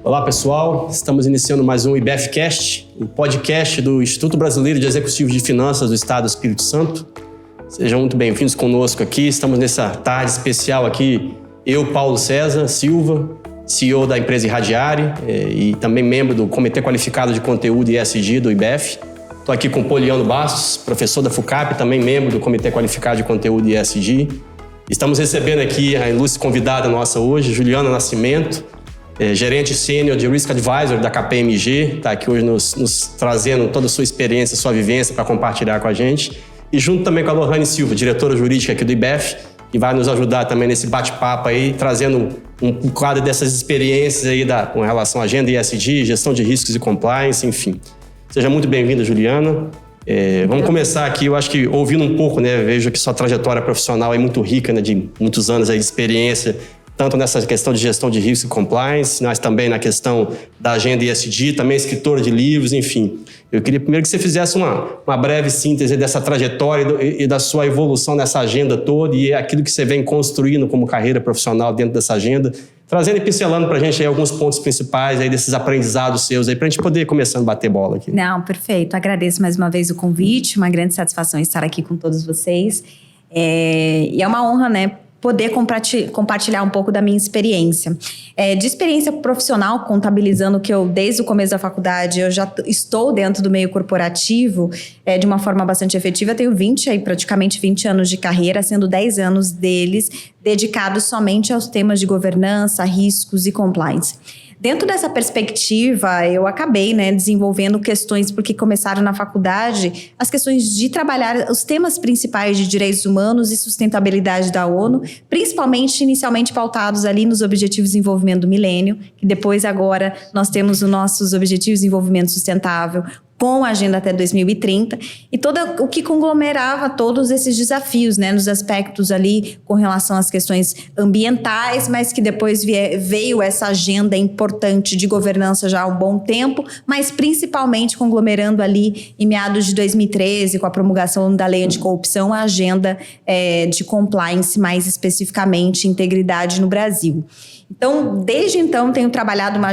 Olá pessoal, estamos iniciando mais um IBFcast, o podcast do Instituto Brasileiro de Executivos de Finanças do Estado do Espírito Santo. Sejam muito bem-vindos conosco aqui, estamos nessa tarde especial aqui, eu, Paulo César Silva, CEO da empresa Irradiare e também membro do Comitê Qualificado de Conteúdo e ESG do IBF. Estou aqui com o Poliano Bastos, professor da FUCAP, também membro do Comitê Qualificado de Conteúdo e ESG. Estamos recebendo aqui a ilustre convidada nossa hoje, Juliana Nascimento, gerente sênior de Risk Advisor da KPMG, está aqui hoje nos trazendo toda a sua experiência, sua vivência para compartilhar com a gente. E junto também com a Lohane Silva, diretora jurídica aqui do IBF, que vai nos ajudar também nesse bate-papo aí, trazendo um quadro dessas experiências aí com relação à agenda ESG, gestão de riscos e compliance, enfim. Seja muito bem-vinda, Juliana. Vamos começar aqui, eu acho que ouvindo um pouco, né, vejo que sua trajetória profissional é muito rica, né, de muitos anos aí de experiência, tanto nessa questão de gestão de risco e compliance, mas também na questão da agenda ESG, também escritora de livros, enfim. Eu queria primeiro que você fizesse uma breve síntese dessa trajetória e da sua evolução nessa agenda toda e aquilo que você vem construindo como carreira profissional dentro dessa agenda, trazendo e pincelando para a gente aí alguns pontos principais aí desses aprendizados seus aí, para a gente poder começando a bater bola aqui. Não, perfeito. Agradeço mais uma vez o convite, uma grande satisfação estar aqui com todos vocês. E é uma honra, né, poder compartilhar um pouco da minha experiência. De experiência profissional, contabilizando que eu, desde o começo da faculdade, eu já estou dentro do meio corporativo de uma forma bastante efetiva. Eu tenho praticamente 20 anos de carreira, sendo 10 anos deles dedicados somente aos temas de governança, riscos e compliance. Dentro dessa perspectiva, eu acabei, desenvolvendo questões, porque começaram na faculdade, as questões de trabalhar os temas principais de direitos humanos e sustentabilidade da ONU, principalmente, inicialmente pautados ali nos Objetivos de Desenvolvimento do Milênio, que depois agora nós temos os nossos Objetivos de Desenvolvimento Sustentável, com a agenda até 2030, e o que conglomerava todos esses desafios, nos aspectos ali com relação às questões ambientais, mas que depois veio essa agenda importante de governança já há um bom tempo, mas principalmente conglomerando ali em meados de 2013, com a promulgação da Lei Anticorrupção, a agenda de compliance, mais especificamente integridade no Brasil. Então, desde então, tenho trabalhado uma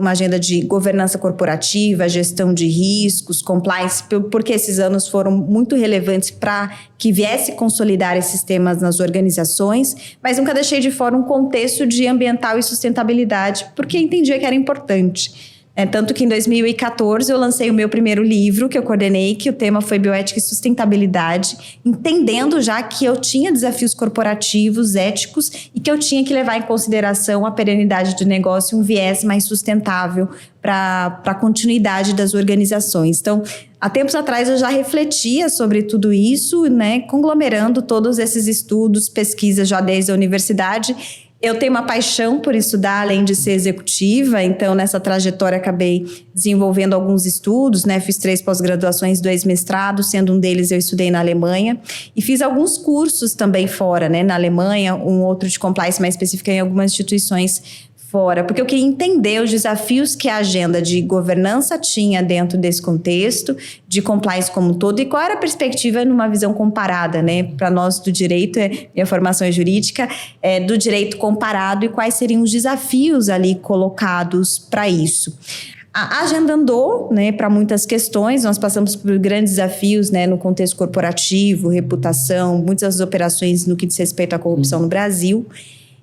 agenda de governança corporativa, gestão de riscos, compliance, porque esses anos foram muito relevantes para que viesse consolidar esses temas nas organizações, mas nunca deixei de fora um contexto de ambiental e sustentabilidade, porque entendia que era importante. Tanto que em 2014 eu lancei o meu primeiro livro que eu coordenei, que o tema foi Bioética e Sustentabilidade, entendendo já que eu tinha desafios corporativos, éticos, e que eu tinha que levar em consideração a perenidade do negócio e um viés mais sustentável para a continuidade das organizações. Então, há tempos atrás eu já refletia sobre tudo isso, conglomerando todos esses estudos, pesquisas já desde a universidade. Eu tenho uma paixão por estudar, além de ser executiva, então nessa trajetória acabei desenvolvendo alguns estudos, fiz 3 pós-graduações, 2 mestrados, sendo um deles eu estudei na Alemanha, e fiz alguns cursos também fora, na Alemanha, um outro de compliance mais específico em algumas instituições fora, porque eu queria entender os desafios que a agenda de governança tinha dentro desse contexto, de compliance como um todo, e qual era a perspectiva numa visão comparada, Para nós do direito, minha formação é jurídica, do direito comparado, e quais seriam os desafios ali colocados para isso. A agenda andou, para muitas questões, nós passamos por grandes desafios, no contexto corporativo, reputação, muitas operações no que diz respeito à corrupção no Brasil.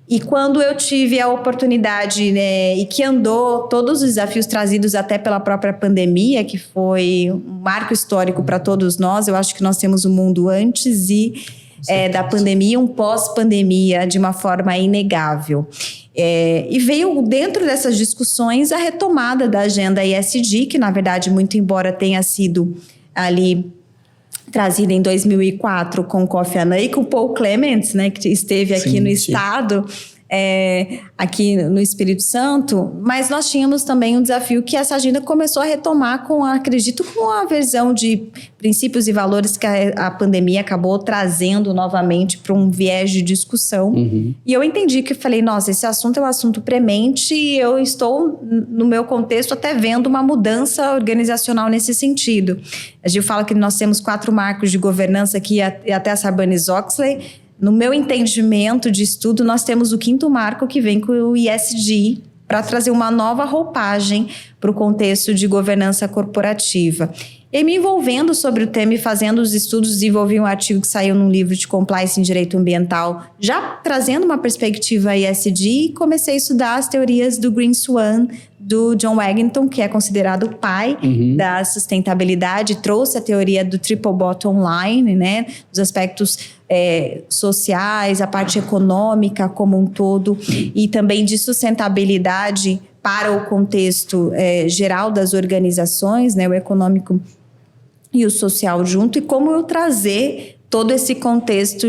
E quando eu tive a oportunidade, e que andou todos os desafios trazidos até pela própria pandemia, que foi um marco histórico para todos nós, eu acho que nós temos um mundo antes da pandemia, um pós-pandemia, de uma forma inegável. E veio dentro dessas discussões a retomada da agenda ESG, que na verdade, muito embora tenha sido ali trazida em 2004 com Kofi Annan e com Paul Clements, que esteve aqui no estado, aqui no Espírito Santo, mas nós tínhamos também um desafio que essa agenda começou a retomar com a versão de princípios e valores que a pandemia acabou trazendo novamente para um viés de discussão. E eu entendi que eu falei, nossa, esse assunto é um assunto premente e eu estou, no meu contexto, até vendo uma mudança organizacional nesse sentido. A gente fala que nós temos 4 marcos de governança aqui, até a Sarbanes-Oxley. No meu entendimento de estudo, nós temos o 5º marco que vem com o ESG para trazer uma nova roupagem para o contexto de governança corporativa. E me envolvendo sobre o tema e fazendo os estudos, desenvolvi um artigo que saiu num livro de compliance em direito ambiental, já trazendo uma perspectiva ESG, e comecei a estudar as teorias do Green Swan, do John Wigginton, que é considerado o pai da sustentabilidade, trouxe a teoria do triple bottom line, né, dos aspectos sociais, a parte econômica como um todo, e também de sustentabilidade para o contexto geral das organizações, né, o econômico e o social junto, e como eu trazer todo esse contexto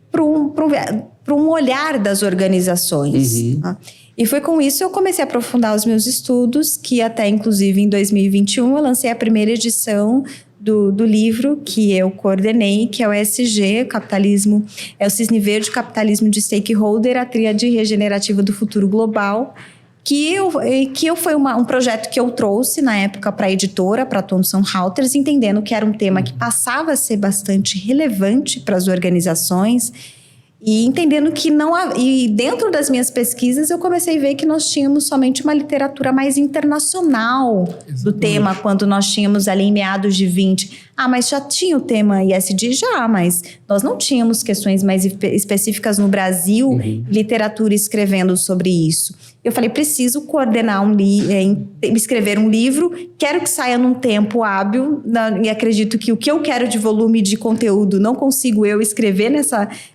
para um olhar das organizações. Tá? E foi com isso que eu comecei a aprofundar os meus estudos, que até inclusive em 2021 eu lancei a primeira edição do livro que eu coordenei, que é o ESG, Capitalismo, é o Cisne Verde, Capitalismo de Stakeholder, a Tríade Regenerativa do Futuro Global, que foi um projeto que eu trouxe na época para a editora, para a Thomson Reuters, entendendo que era um tema que passava a ser bastante relevante para as organizações, e entendendo que e dentro das minhas pesquisas eu comecei a ver que nós tínhamos somente uma literatura mais internacional do tema, quando nós tínhamos ali em meados de 20. Mas já tinha o tema ESG? Já, mas nós não tínhamos questões mais específicas no Brasil, literatura escrevendo sobre isso. Eu falei, preciso coordenar escrever um livro, quero que saia num tempo hábil, e acredito que o que eu quero de volume de conteúdo não consigo eu escrever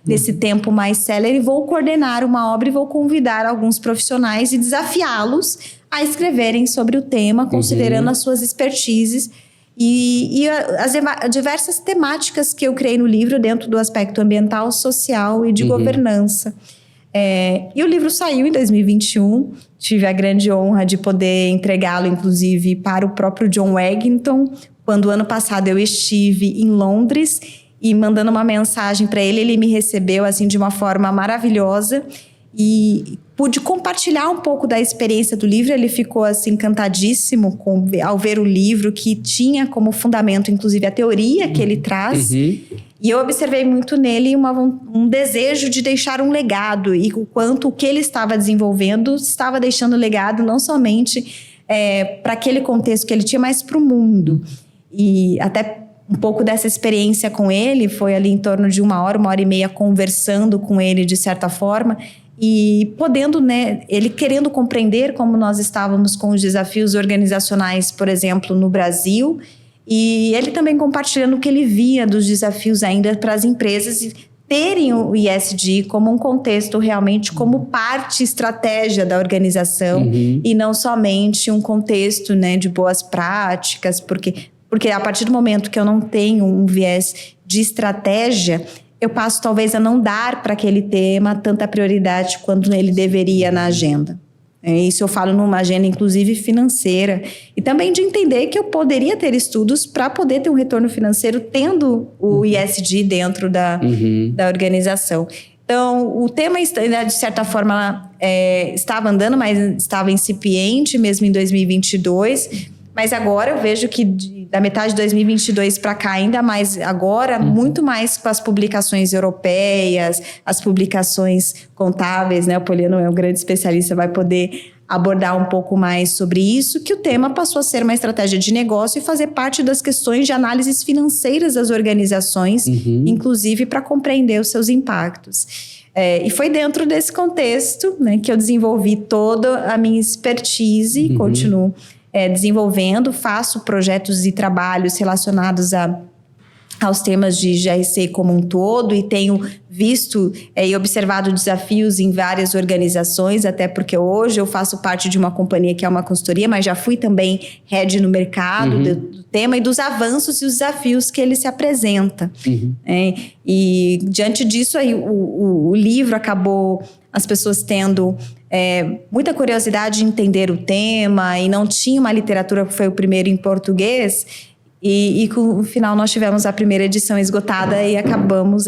nesse tempo mais célere, vou coordenar uma obra e vou convidar alguns profissionais e desafiá-los a escreverem sobre o tema, considerando as suas expertises e as diversas temáticas que eu criei no livro dentro do aspecto ambiental, social e de governança. E o livro saiu em 2021, tive a grande honra de poder entregá-lo, inclusive, para o próprio John Wigginton, quando ano passado eu estive em Londres, e mandando uma mensagem para ele me recebeu assim de uma forma maravilhosa, e pude compartilhar um pouco da experiência do livro. Ele ficou assim encantadíssimo ao ver o livro, que tinha como fundamento, inclusive, a teoria que ele traz. E eu observei muito nele um desejo de deixar um legado, e o quanto o que ele estava desenvolvendo estava deixando legado não somente para aquele contexto que ele tinha, mas para o mundo. E até um pouco dessa experiência com ele foi ali em torno de uma hora e meia conversando com ele de certa forma, e podendo, né, ele querendo compreender como nós estávamos com os desafios organizacionais, por exemplo, no Brasil, e ele também compartilhando o que ele via dos desafios ainda para as empresas terem o ESG como um contexto realmente como parte estratégia da organização, e não somente um contexto, né, de boas práticas, porque a partir do momento que eu não tenho um viés de estratégia, eu passo talvez a não dar para aquele tema tanta prioridade quanto ele deveria na agenda. Isso eu falo numa agenda, inclusive, financeira. E também de entender que eu poderia ter estudos para poder ter um retorno financeiro tendo o ESG dentro da organização. Então, o tema, de certa forma, estava andando, mas estava incipiente mesmo em 2022. Mas agora eu vejo que da metade de 2022 para cá, ainda mais agora, muito mais com as publicações europeias, as publicações contábeis, né? O Poliano é um grande especialista, vai poder abordar um pouco mais sobre isso, que o tema passou a ser uma estratégia de negócio e fazer parte das questões de análises financeiras das organizações, inclusive para compreender os seus impactos. E foi dentro desse contexto, né, que eu desenvolvi toda a minha expertise e continuo desenvolvendo, faço projetos e trabalhos relacionados aos temas de GRC como um todo, e tenho visto e observado desafios em várias organizações, até porque hoje eu faço parte de uma companhia que é uma consultoria, mas já fui também head no mercado do tema e dos avanços e os desafios que ele se apresenta. E diante disso, aí, o livro acabou as pessoas tendo muita curiosidade de entender o tema, e não tinha uma literatura que foi o primeiro em português. E no final nós tivemos a primeira edição esgotada e acabamos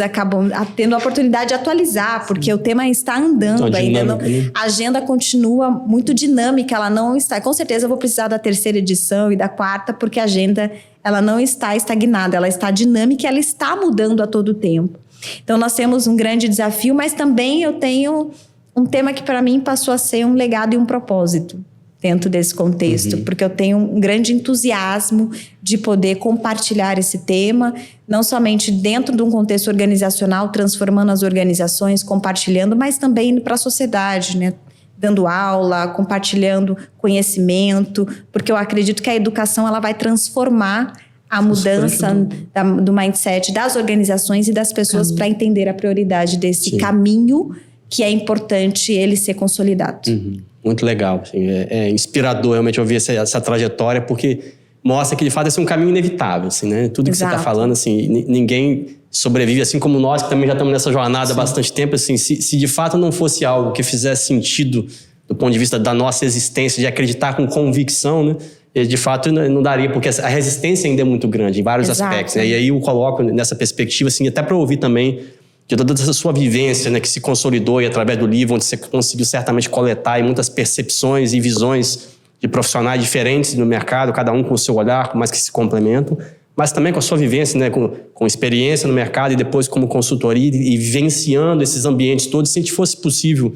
tendo a oportunidade de atualizar, porque o tema está andando ainda. A agenda continua muito dinâmica, ela não está... Com certeza eu vou precisar da terceira edição e da quarta, porque a agenda ela não está estagnada, ela está dinâmica e ela está mudando a todo tempo. Então nós temos um grande desafio, mas também eu tenho um tema que para mim passou a ser um legado e um propósito dentro desse contexto, porque eu tenho um grande entusiasmo de poder compartilhar esse tema, não somente dentro de um contexto organizacional, transformando as organizações, compartilhando, mas também indo para a sociedade, né? Dando aula, compartilhando conhecimento, porque eu acredito que a educação ela vai transformar a mudança do mindset das organizações e das pessoas para entender a prioridade desse caminho que é importante ele ser consolidado. Muito legal. Assim, é inspirador realmente ouvir essa trajetória, porque mostra que de fato esse é um caminho inevitável. Assim, né? Tudo que você está falando, assim, ninguém sobrevive, assim como nós, que também já estamos nessa jornada há bastante tempo. Assim, se de fato não fosse algo que fizesse sentido do ponto de vista da nossa existência, de acreditar com convicção, né? De fato não daria, porque a resistência ainda é muito grande em vários aspectos. Né? E aí eu coloco nessa perspectiva, assim, até para ouvir também de toda essa sua vivência, né, que se consolidou e através do livro, onde você conseguiu certamente coletar aí muitas percepções e visões de profissionais diferentes no mercado, cada um com o seu olhar, mas que se complementam, mas também com a sua vivência, né, com experiência no mercado e depois como consultoria e vivenciando esses ambientes todos, se fosse possível,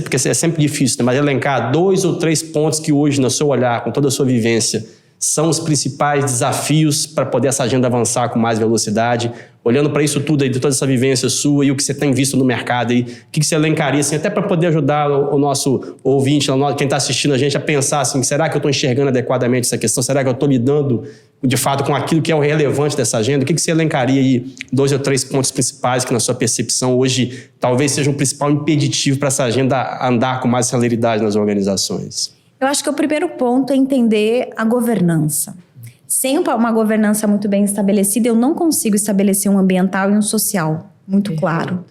porque é sempre difícil, né, mas elencar 2 ou 3 pontos que hoje, no seu olhar, com toda a sua vivência, são os principais desafios para poder essa agenda avançar com mais velocidade. Olhando para isso tudo aí, de toda essa vivência sua e o que você tem visto no mercado aí, o que você elencaria, assim, até para poder ajudar o nosso ouvinte, quem está assistindo a gente, a pensar assim, será que eu estou enxergando adequadamente essa questão? Será que eu estou lidando, de fato, com aquilo que é o relevante dessa agenda? O que você elencaria aí, 2 ou 3 pontos principais que, na sua percepção, hoje, talvez seja um principal impeditivo para essa agenda andar com mais celeridade nas organizações? Eu acho que o primeiro ponto é entender a governança. Sem uma governança muito bem estabelecida, eu não consigo estabelecer um ambiental e um social muito claro.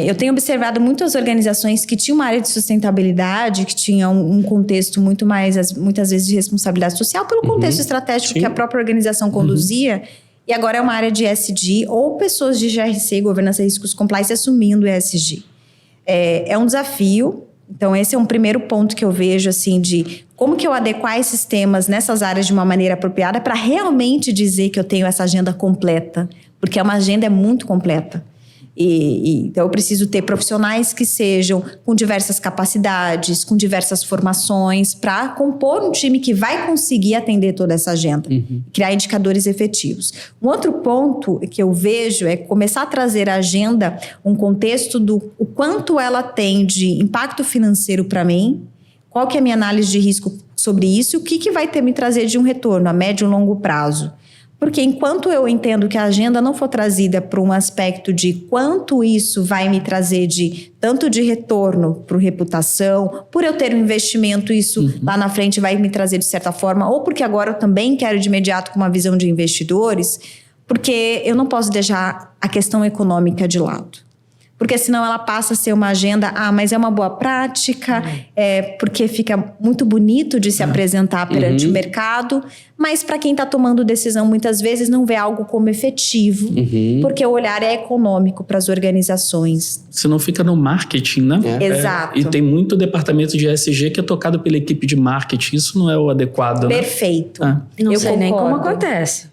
Eu tenho observado muitas organizações que tinham uma área de sustentabilidade, que tinham um contexto muito mais, muitas vezes, de responsabilidade social, pelo contexto estratégico que a própria organização conduzia, e agora é uma área de ESG, ou pessoas de GRC, Governança, Riscos, Compliance, assumindo ESG. É um desafio. Então, esse é um primeiro ponto que eu vejo, assim, de como que eu adequar esses temas nessas áreas de uma maneira apropriada para realmente dizer que eu tenho essa agenda completa, porque uma agenda é muito completa. Então, eu preciso ter profissionais que sejam com diversas capacidades, com diversas formações, para compor um time que vai conseguir atender toda essa agenda, criar indicadores efetivos. Um outro ponto que eu vejo é começar a trazer a agenda um contexto do o quanto ela tem de impacto financeiro para mim, qual que é a minha análise de risco sobre isso e o que vai ter me trazer de um retorno a médio e longo prazo. Porque enquanto eu entendo que a agenda não for trazida para um aspecto de quanto isso vai me trazer de tanto de retorno para reputação, por eu ter um investimento, isso lá na frente vai me trazer de certa forma, ou porque agora eu também quero de imediato com uma visão de investidores, porque eu não posso deixar a questão econômica de lado. Porque senão ela passa a ser uma agenda, mas é uma boa prática, porque fica muito bonito de se apresentar perante o mercado, mas para quem está tomando decisão muitas vezes não vê algo como efetivo, porque o olhar é econômico para as organizações. Senão fica no marketing, né? Exato. E tem muito departamento de ESG que é tocado pela equipe de marketing, isso não é o adequado, né? Perfeito. Não sei nem como acontece.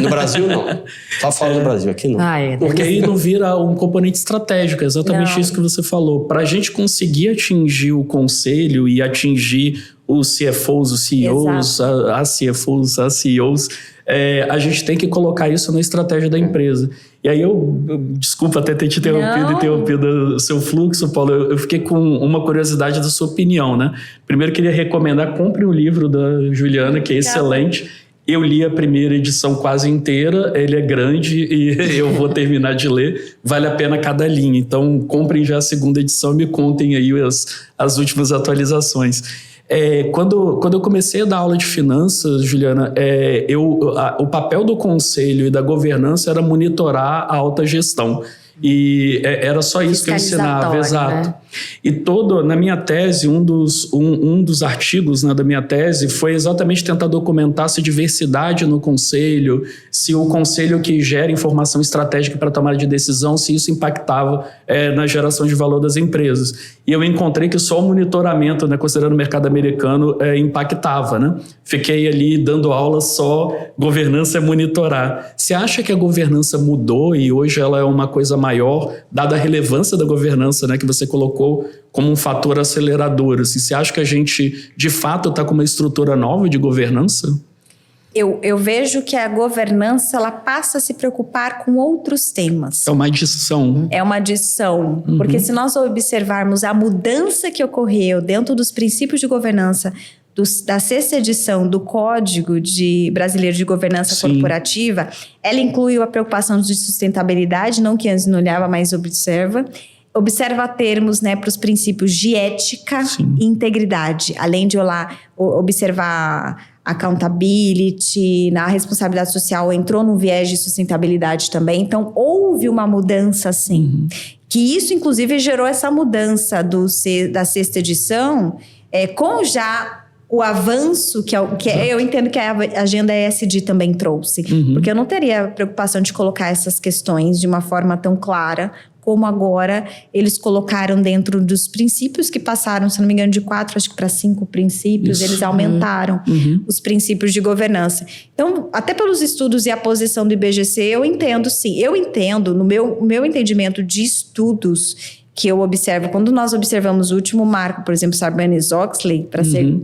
No Brasil, não. Só fora do Brasil, aqui não. Porque aí não vira um componente estratégico, é exatamente isso que você falou. Para a gente conseguir atingir o conselho e atingir os CFOs, os CEOs, as CFOs, as CEOs, a gente tem que colocar isso na estratégia da empresa. E aí desculpa até ter te interrompido o seu fluxo, Paulo, eu fiquei com uma curiosidade da sua opinião, né? Primeiro queria recomendar, compre o livro da Juliana, que é excelente. Eu li a primeira edição quase inteira, ele é grande e eu vou terminar de ler, vale a pena cada linha. Então, comprem já a segunda edição e me contem aí as últimas atualizações. Quando eu comecei a dar aula de finanças, Juliana, o papel do conselho e da governança era monitorar a alta gestão. E era só isso que eu ensinava, exato. Né? E na minha tese, um dos artigos, né, da minha tese foi exatamente tentar documentar se diversidade no conselho, se o conselho que gera informação estratégica para tomada de decisão, se isso impactava na geração de valor das empresas. E eu encontrei que só o monitoramento, né, considerando o mercado americano, impactava. Né? Fiquei ali dando aula só governança é monitorar. Você acha que a governança mudou e hoje ela é uma coisa maior, dada a relevância da governança, né, que você colocou como um fator acelerador? Assim, você acha que a gente, de fato, está com uma estrutura nova de governança? Eu vejo que a governança ela passa a se preocupar com outros temas. É uma adição. É uma adição. Porque se nós observarmos a mudança que ocorreu dentro dos princípios de governança da 6ª edição do Código Brasileiro de Governança Corporativa, ela inclui a preocupação de sustentabilidade, não que antes não olhava, mas observa termos, né, para os princípios de ética e integridade, além de observar accountability, na responsabilidade social entrou no viés de sustentabilidade também. Então, houve uma mudança, sim. Que isso, inclusive, gerou essa mudança da 6ª edição, com já o avanço eu entendo que a agenda ESG também trouxe. Porque eu não teria preocupação de colocar essas questões de uma forma tão clara como agora eles colocaram dentro dos princípios que passaram, se não me engano, de 4, acho que para 5 princípios, eles aumentaram os princípios de governança. Então, até pelos estudos e a posição do IBGC, eu entendo, sim. Eu entendo, no meu entendimento de estudos que eu observo, quando nós observamos o último marco, por exemplo, Sarbanes-Oxley,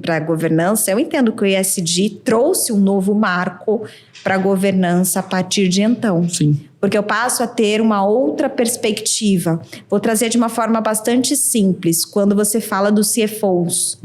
para a governança, eu entendo que o ESG trouxe um novo marco para a governança a partir de então. Sim. Porque eu passo a ter uma outra perspectiva. Vou trazer de uma forma bastante simples. Quando você fala dos CFOs,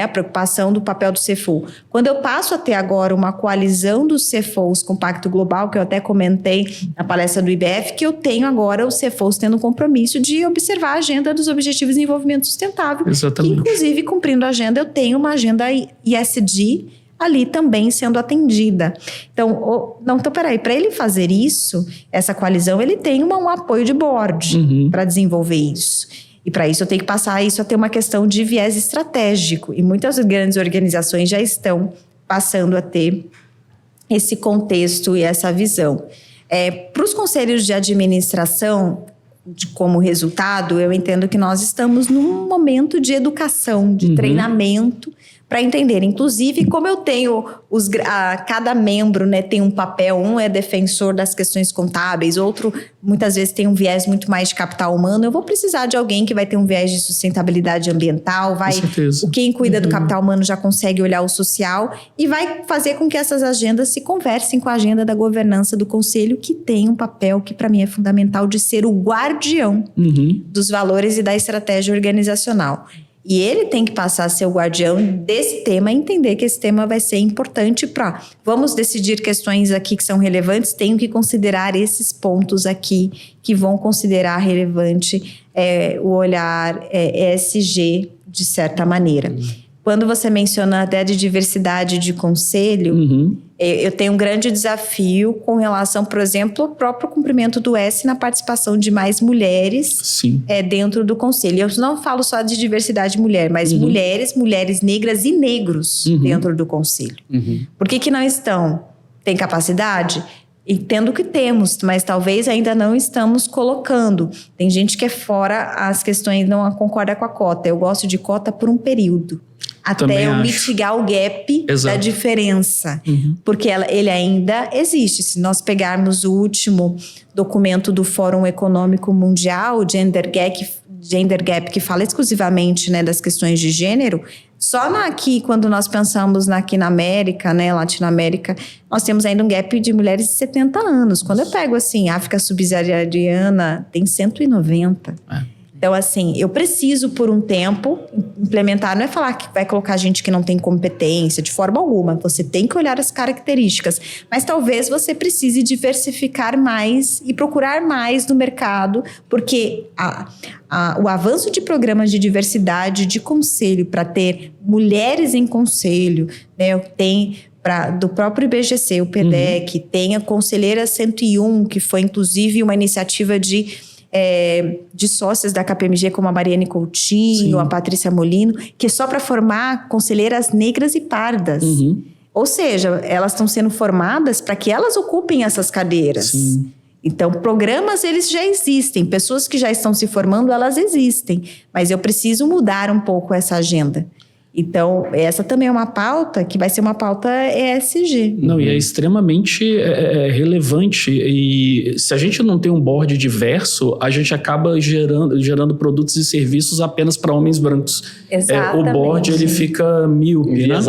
a preocupação do papel do CFO. Quando eu passo a ter agora uma coalizão dos CFOs com o Pacto Global, que eu até comentei na palestra do IBF, que eu tenho agora os CFOs tendo um compromisso de observar a agenda dos Objetivos de Desenvolvimento Sustentável. Exatamente. Que, inclusive, cumprindo a agenda, eu tenho uma agenda ESG ali também sendo atendida. Então, peraí, para ele fazer isso, essa coalizão, ele tem um apoio de board para desenvolver isso. E para isso eu tenho que passar isso a ter uma questão de viés estratégico. E muitas grandes organizações já estão passando a ter esse contexto e essa visão. Para os conselhos de administração, como resultado, eu entendo que nós estamos num momento de educação, de treinamento, para entender, inclusive, como eu tenho cada membro, né, tem um papel, um é defensor das questões contábeis, outro muitas vezes tem um viés muito mais de capital humano. Eu vou precisar de alguém que vai ter um viés de sustentabilidade ambiental, quem cuida do capital humano já consegue olhar o social e vai fazer com que essas agendas se conversem com a agenda da governança do conselho, que tem um papel que para mim é fundamental de ser o guardião dos valores e da estratégia organizacional. E ele tem que passar a ser o guardião desse tema e entender que esse tema vai ser importante para... Vamos decidir questões aqui que são relevantes, tenho que considerar esses pontos aqui que vão considerar relevante o olhar ESG de certa maneira. Quando você menciona até de diversidade de conselho, eu tenho um grande desafio com relação, por exemplo, ao próprio cumprimento do S na participação de mais mulheres dentro do conselho. Eu não falo só de diversidade de mulher, mas mulheres negras e negros dentro do conselho. Por que não estão? Tem capacidade? Entendo que temos, mas talvez ainda não estamos colocando. Tem gente que é fora as questões, não concorda com a cota. Eu gosto de cota por um período. Até eu mitigar o gap da diferença. Porque ele ainda existe. Se nós pegarmos o último documento do Fórum Econômico Mundial, o Gender Gap, que fala exclusivamente, né, das questões de gênero, só aqui, quando nós pensamos aqui na América, né, Latinoamérica, nós temos ainda um gap de mulheres de 70 anos. Quando eu pego, assim, África Subsaariana, tem 190. Então, assim, eu preciso, por um tempo, implementar. Não é falar que vai colocar gente que não tem competência, de forma alguma. Você tem que olhar as características. Mas talvez você precise diversificar mais e procurar mais no mercado, porque o avanço de programas de diversidade de conselho, para ter mulheres em conselho, né, tem... do próprio IBGC, o PDEC, tem a Conselheira 101, que foi inclusive uma iniciativa de de sócias da KPMG, como a Mariane Coutinho, a Patrícia Molino, que é só para formar conselheiras negras e pardas. Ou seja, elas estão sendo formadas para que elas ocupem essas cadeiras. Sim. Então, programas, eles já existem. Pessoas que já estão se formando, elas existem. Mas eu preciso mudar um pouco essa agenda. Então, essa também é uma pauta que vai ser uma pauta ESG. Não, e é extremamente relevante. E se a gente não tem um board diverso, a gente acaba gerando produtos e serviços apenas para homens brancos. Exatamente. O board, ele fica míope, né?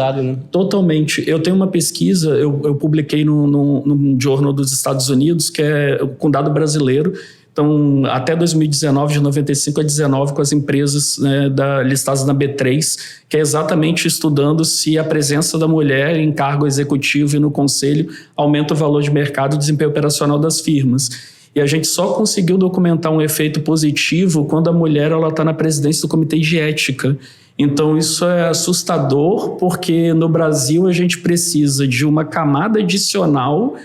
Totalmente. Eu tenho uma pesquisa, eu publiquei num jornal dos Estados Unidos, que é com dado brasileiro. Então, até 2019, de 95 a 19, com as empresas, né, listadas na B3, que é exatamente estudando se a presença da mulher em cargo executivo e no conselho aumenta o valor de mercado e desempenho operacional das firmas. E a gente só conseguiu documentar um efeito positivo quando a mulher está na presidência do Comitê de Ética. Então, isso é assustador, porque no Brasil a gente precisa de uma camada adicional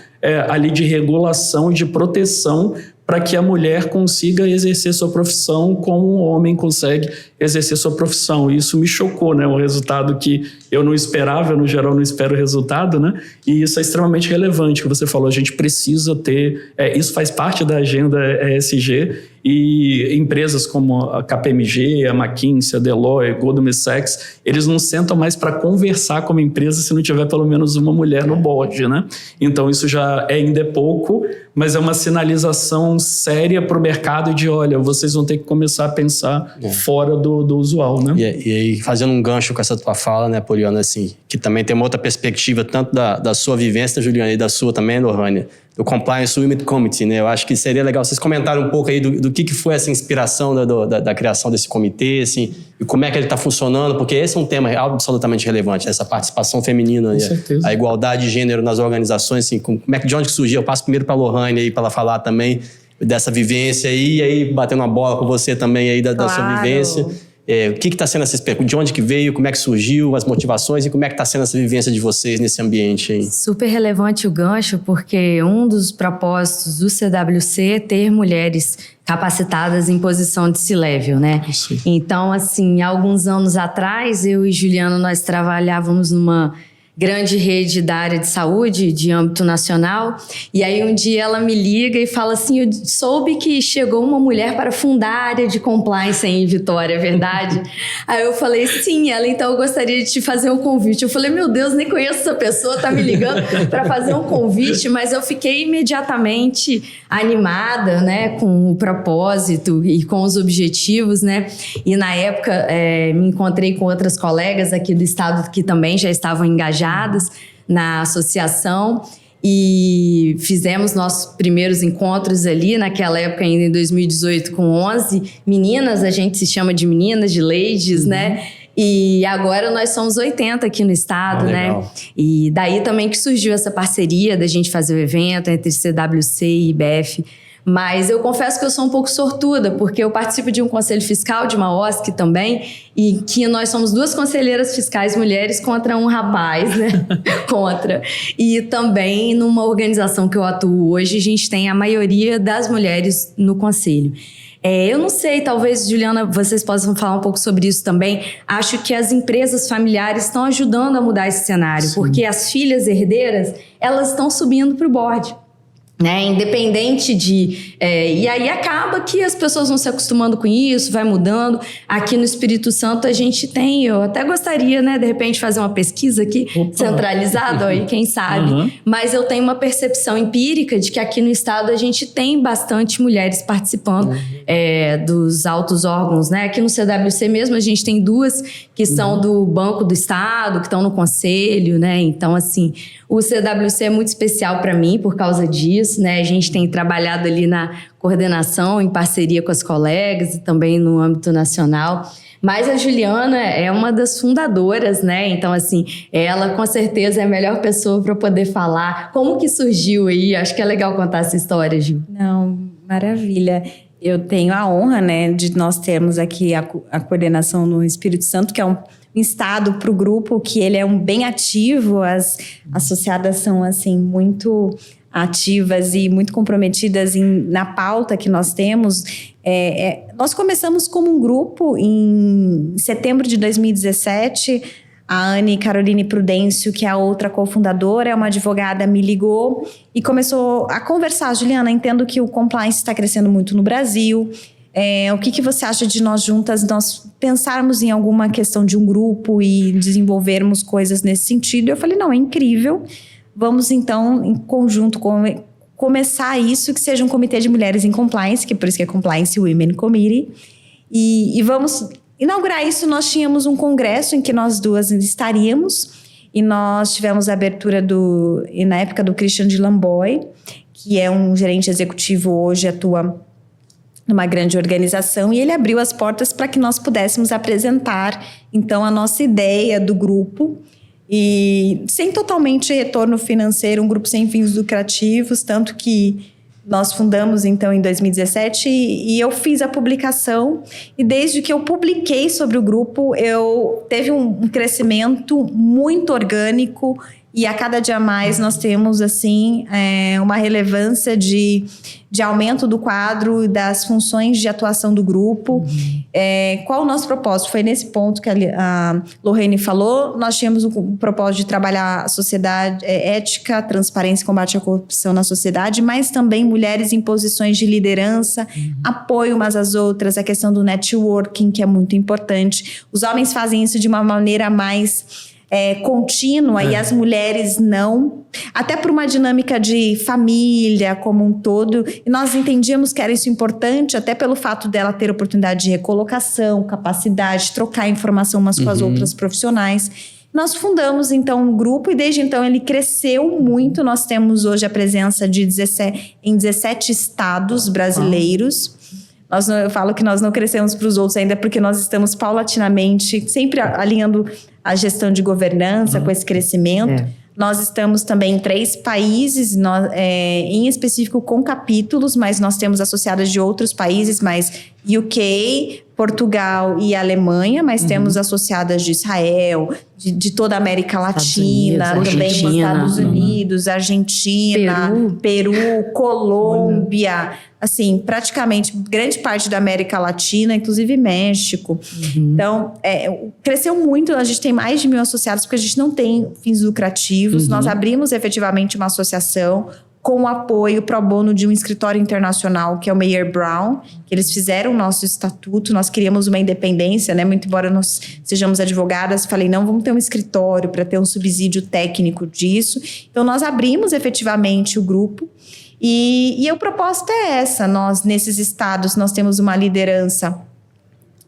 ali de regulação e de proteção para que a mulher consiga exercer sua profissão como um homem consegue exercer sua profissão. E isso me chocou, né? Um resultado que eu não esperava, eu no geral não espero o resultado, né? E isso é extremamente relevante, que você falou, a gente precisa ter... isso faz parte da agenda ESG, e empresas como a KPMG, a McKinsey, a Deloitte, Goldman Sachs, eles não sentam mais para conversar como empresa se não tiver pelo menos uma mulher no board, né? Então isso já ainda é pouco, mas é uma sinalização séria para o mercado de, olha, vocês vão ter que começar a pensar fora do usual, né? E aí, fazendo um gancho com essa tua fala, né, Poliana, assim, que também tem uma outra perspectiva, tanto da sua vivência, Juliana, e da sua também, Lohane, do Compliance Women Committee, né? Eu acho que seria legal vocês comentarem um pouco aí do que foi essa inspiração da criação desse comitê, assim, e como é que ele está funcionando, porque esse é um tema absolutamente relevante, essa participação feminina, a igualdade de gênero nas organizações, assim, de onde que surgiu? Eu passo primeiro para a Lohane aí, para ela falar também dessa vivência aí, e aí batendo uma bola com você também aí da sua vivência. O que está sendo essa experiência? De onde que veio? Como é que surgiu? As motivações? E como é que está sendo essa vivência de vocês nesse ambiente aí? Super relevante o gancho, porque um dos propósitos do CWC é ter mulheres capacitadas em posição de C-level, né? Sim. Então, assim, há alguns anos atrás, eu e Juliana, nós trabalhávamos numa grande rede da área de saúde, de âmbito nacional, e aí um dia ela me liga e fala assim, eu soube que chegou uma mulher para fundar a área de compliance em Vitória, é verdade? Aí eu falei, sim, ela, então eu gostaria de te fazer um convite. Eu falei, meu Deus, nem conheço essa pessoa, tá me ligando para fazer um convite, mas eu fiquei imediatamente animada, né, com o propósito e com os objetivos, né, e na época me encontrei com outras colegas aqui do estado que também já estavam engajadas na associação e fizemos nossos primeiros encontros ali, naquela época ainda em 2018, com 11 meninas, a gente se chama de meninas, de ladies, né? E agora nós somos 80 aqui no estado, né? E daí também que surgiu essa parceria da gente fazer o evento entre CWC e IBF. Mas eu confesso que eu sou um pouco sortuda, porque eu participo de um conselho fiscal, de uma OSC também, e que nós somos 2 conselheiras fiscais mulheres contra um rapaz, né? E também numa organização que eu atuo hoje, a gente tem a maioria das mulheres no conselho. Eu não sei, talvez, Juliana, vocês possam falar um pouco sobre isso também. Acho que as empresas familiares estão ajudando a mudar esse cenário, porque as filhas herdeiras, elas estão subindo para o board. Né? Independente de... e aí acaba que as pessoas vão se acostumando com isso, vai mudando. Aqui no Espírito Santo a gente tem... Eu até gostaria, né, de repente, fazer uma pesquisa aqui centralizada, aí, quem sabe. Mas eu tenho uma percepção empírica de que aqui no estado a gente tem bastante mulheres participando dos altos órgãos. Né? Aqui no CWC mesmo a gente tem 2 que são do Banco do Estado, que estão no conselho. Né? Então, assim, o CWC é muito especial para mim por causa disso. Né? A gente tem trabalhado ali na coordenação, em parceria com as colegas e também no âmbito nacional. Mas a Juliana é uma das fundadoras, né? Então, assim, ela com certeza é a melhor pessoa para poder falar. Como que surgiu aí? Acho que é legal contar essa história, Ju. Não, maravilha. Eu tenho a honra, né, de nós termos aqui a coordenação no Espírito Santo, que é um estado para o grupo, que ele é bem ativo, as associadas são, assim, muito ativas e muito comprometidas na pauta que nós temos. Nós começamos como um grupo em setembro de 2017. A Anne Caroline Prudêncio, que é a outra cofundadora, é uma advogada, me ligou e começou a conversar. Juliana, entendo que o compliance está crescendo muito no Brasil. O que você acha de nós juntas, nós pensarmos em alguma questão de um grupo e desenvolvermos coisas nesse sentido? Eu falei, não, é incrível. Vamos então, em conjunto, começar isso, que seja um comitê de mulheres em compliance, que por isso que é Compliance Women Committee. E vamos inaugurar isso. Nós tínhamos um congresso em que nós duas estaríamos, e nós tivemos a abertura na época do Christian de Lamboy, que é um gerente executivo hoje, atua numa grande organização, e ele abriu as portas para que nós pudéssemos apresentar, então, a nossa ideia do grupo, e sem totalmente retorno financeiro, um grupo sem fins lucrativos, tanto que nós fundamos, então, em 2017, e eu fiz a publicação, e desde que eu publiquei sobre o grupo, teve um crescimento muito orgânico, e a cada dia mais nós temos, assim, uma relevância de aumento do quadro, das funções de atuação do grupo. Qual o nosso propósito? Foi nesse ponto que a Lorraine falou. Nós tínhamos o propósito de trabalhar a sociedade, ética, transparência e combate à corrupção na sociedade, mas também mulheres em posições de liderança, apoio umas às outras, a questão do networking, que é muito importante. Os homens fazem isso de uma maneira mais contínua e as mulheres não, até por uma dinâmica de família como um todo, e nós entendíamos que era isso importante, até pelo fato dela ter oportunidade de recolocação, capacidade de trocar informação umas com as outras profissionais. Nós fundamos então um grupo, e desde então ele cresceu muito. Nós temos hoje a presença em 17 estados brasileiros. Eu falo que nós não crescemos para os outros ainda, porque nós estamos paulatinamente, sempre alinhando a gestão de governança com esse crescimento. Nós estamos também em 3 países, em específico com capítulos, mas nós temos associadas de outros países, mas UK, Portugal e Alemanha, mas temos associadas de Israel, de toda a América Latina, também Estados Unidos, Argentina, Peru, Colômbia, assim, praticamente grande parte da América Latina, inclusive México. Então, cresceu muito. A gente tem mais de 1.000 associados, porque a gente não tem fins lucrativos. Nós abrimos efetivamente uma associação com o apoio pro bono de um escritório internacional, que é o Mayer Brown, que eles fizeram o nosso estatuto. Nós queríamos uma independência, né? Muito embora nós sejamos advogadas, falei, não, vamos ter um escritório para ter um subsídio técnico disso. Então, nós abrimos efetivamente o grupo. E a proposta é essa. Nós, nesses estados, nós temos uma liderança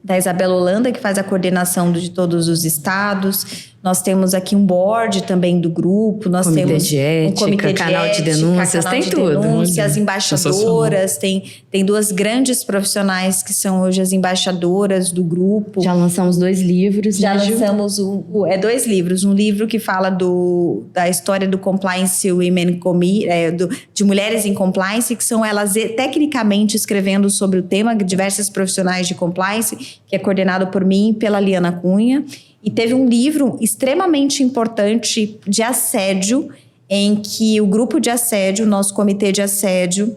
da Isabela Holanda, que faz a coordenação de todos os estados. Nós temos aqui um board também do grupo. Nós temos um comitê de canal de denúncias, tem tudo. As embaixadoras, tem 2 grandes profissionais que são hoje as embaixadoras do grupo. Já lançamos 2 livros. Já lançamos 2 livros. Um livro que fala da história do Compliance Women Committee, de mulheres em compliance, que são elas tecnicamente escrevendo sobre o tema, diversas profissionais de compliance, que é coordenado por mim e pela Liana Cunha. E teve um livro extremamente importante de assédio, em que o grupo de assédio, nosso comitê de assédio,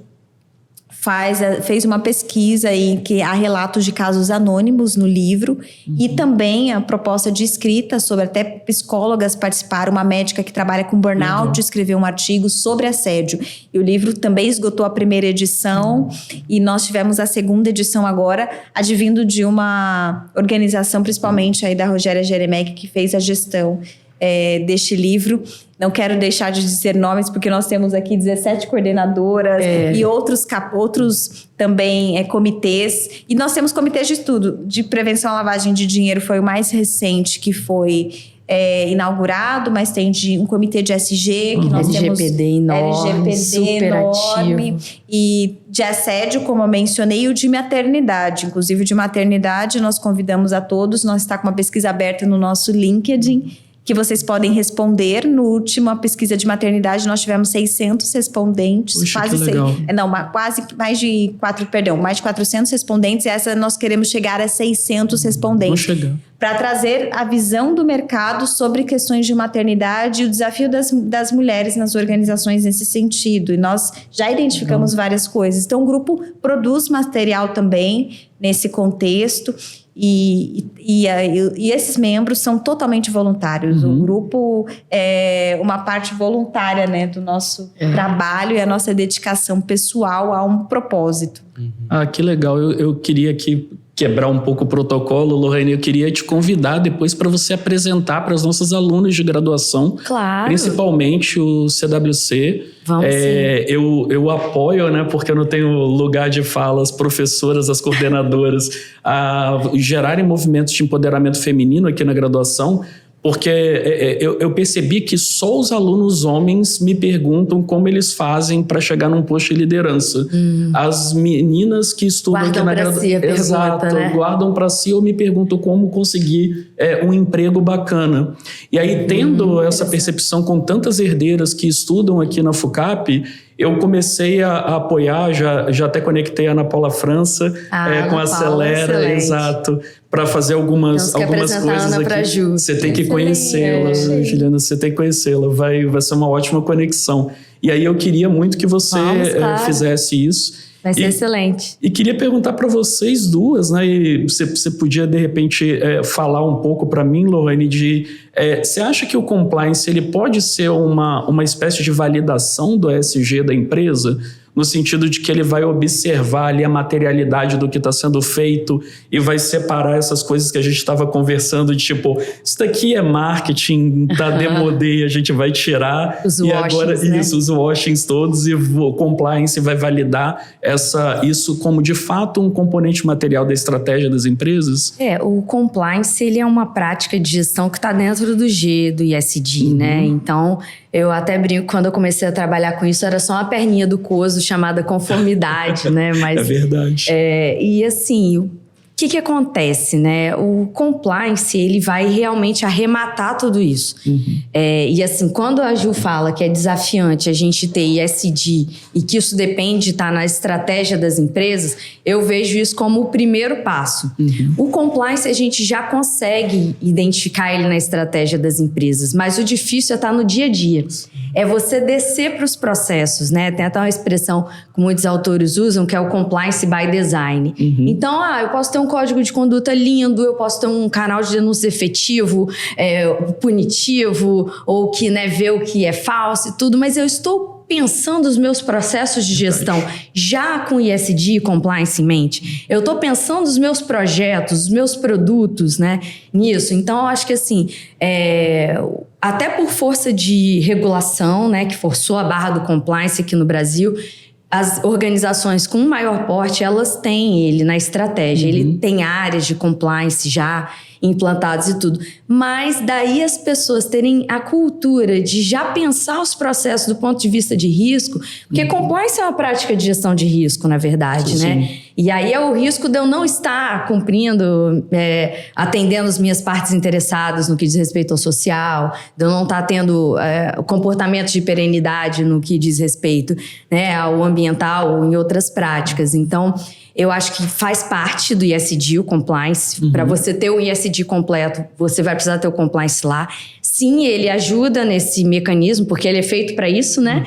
fez uma pesquisa em que há relatos de casos anônimos no livro, e também a proposta de escrita sobre até psicólogas participaram, uma médica que trabalha com burnout escreveu um artigo sobre assédio. E o livro também esgotou a primeira edição, e nós tivemos a segunda edição agora, advindo de uma organização, principalmente aí da Rogéria Jeremec, que fez a gestão deste livro. Não quero deixar de dizer nomes, porque nós temos aqui 17 coordenadoras e outros também comitês. E nós temos comitês de estudo de prevenção à lavagem de dinheiro, foi o mais recente que foi inaugurado, mas tem um comitê de SG, que nós temos enorme, super enorme, ativo. E de assédio, como eu mencionei, e o de maternidade. Inclusive, o de maternidade, nós convidamos a todos. Nós estamos com uma pesquisa aberta no nosso LinkedIn. que vocês podem responder. No última pesquisa de maternidade, nós tivemos 600 respondentes. Puxa, quase que legal. quase mais de 400 respondentes. E essa nós queremos chegar a 600 respondentes. Vou chegar. Para trazer a visão do mercado sobre questões de maternidade e o desafio das mulheres nas organizações nesse sentido. E nós já identificamos várias coisas. Então, o grupo produz material também nesse contexto e esses membros são totalmente voluntários. O grupo é uma parte voluntária, né, do nosso trabalho e a nossa dedicação pessoal a um propósito. Ah, que legal. Eu queria aqui quebrar um pouco o protocolo, Lorraine. Eu queria te convidar depois para você apresentar para os nossos alunos de graduação, Claro. Principalmente o CWC. Vamos sim. Eu apoio, né, porque eu não tenho lugar de fala, as professoras, as coordenadoras, a gerarem movimentos de empoderamento feminino aqui na graduação, porque eu percebi que só os alunos homens me perguntam como eles fazem para chegar num posto de liderança. As meninas que estudam Guardam aqui na pra si a pergunta, Exato, né? guardam para si ou me perguntam como conseguir um emprego bacana. E aí, tendo essa percepção com tantas herdeiras que estudam aqui na FUCAP, eu comecei a apoiar, já até conectei a Ana Paula França com a Acelera, exato, para fazer algumas coisas Ana aqui. Ju. Você tem que conhecê-la, Juliana, você tem que conhecê-la, vai ser uma ótima conexão. E aí eu queria muito que você fizesse isso. Vai ser excelente. E queria perguntar para vocês duas, né? E você podia, de repente, falar um pouco para mim, Lorraine, você acha que o compliance ele pode ser uma espécie de validação do ESG da empresa? No sentido de que ele vai observar ali a materialidade do que está sendo feito e vai separar essas coisas que a gente estava conversando, de tipo, isso daqui é marketing, tá demodê, a gente vai tirar. Os e washings, agora né? isso, os washings todos, e o compliance vai validar isso como de fato um componente material da estratégia das empresas? O compliance ele é uma prática de gestão que está dentro do G, do ISD, né? Então, eu até brinco, quando eu comecei a trabalhar com isso, era só uma perninha do coso chamada conformidade, né? Mas, é verdade. E assim, o que acontece, né? O compliance, ele vai realmente arrematar tudo isso. E assim, quando a Ju fala que é desafiante a gente ter ISD e que isso depende de estar na estratégia das empresas, eu vejo isso como o primeiro passo. O compliance, a gente já consegue identificar ele na estratégia das empresas, mas o difícil é estar no dia a dia. É você descer para os processos, né? Tem até uma expressão que muitos autores usam, que é o compliance by design. Então, eu posso ter um código de conduta lindo, eu posso ter um canal de denúncia efetivo, punitivo, ou que, né, vê o que é falso e tudo, mas eu estou pensando os meus processos de gestão já com ISD e compliance em mente. Eu estou pensando os meus projetos, os meus produtos, né, nisso. Então, eu acho que assim, até por força de regulação, né, que forçou a barra do compliance aqui no Brasil, as organizações com maior porte, elas têm ele na estratégia. Ele tem áreas de compliance já implantadas e tudo. Mas daí as pessoas terem a cultura de já pensar os processos do ponto de vista de risco, porque compliance é uma prática de gestão de risco, na verdade, né? E aí é o risco de eu não estar cumprindo, atendendo as minhas partes interessadas no que diz respeito ao social, de eu não estar tendo comportamento de perenidade no que diz respeito, né, ao ambiental ou em outras práticas. Então, eu acho que faz parte do ISD, o compliance. Para você ter o ISD completo, você vai precisar ter o compliance lá. Sim, ele ajuda nesse mecanismo, porque ele é feito para isso, né?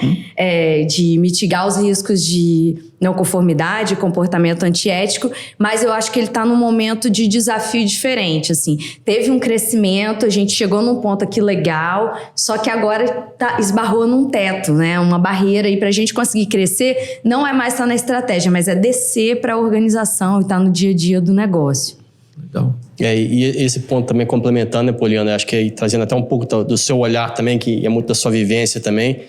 De mitigar os riscos de não conformidade, comportamento antiético, mas eu acho que ele está num momento de desafio diferente, assim. Teve um crescimento, a gente chegou num ponto aqui legal, só que agora esbarrou num teto, né? Uma barreira aí para a gente conseguir crescer, não é mais estar na estratégia, mas é descer para a organização e estar no dia a dia do negócio. Legal. E esse ponto também complementando, né, Poliana, acho que aí, trazendo até um pouco do seu olhar também, que é muito da sua vivência também,